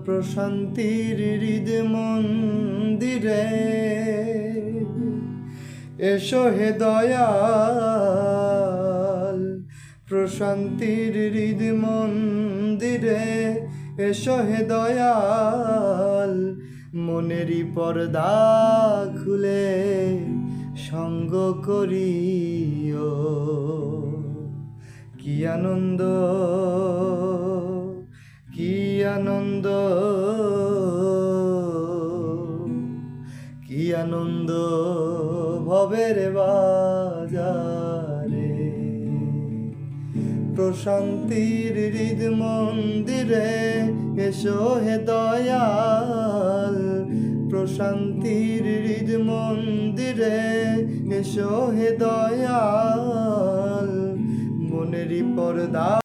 প্রশান্তির হৃদ মন্দিরে এসো হে দয়াল, প্রশান্তির হৃদ মন্দিরে এসো হে দয়াল, মনেরই পর্দা খুলে সঙ্গ করিও। কি আনন্দ, কি আনন্দ, কি আনন্দ ভবের বাজারে। প্রশান্তির হৃদ মন্দিরে এসো হে দয়াল, প্রশান্তির হৃদ মন্দিরে এসো হে দয়াল, মনেরই পর্দা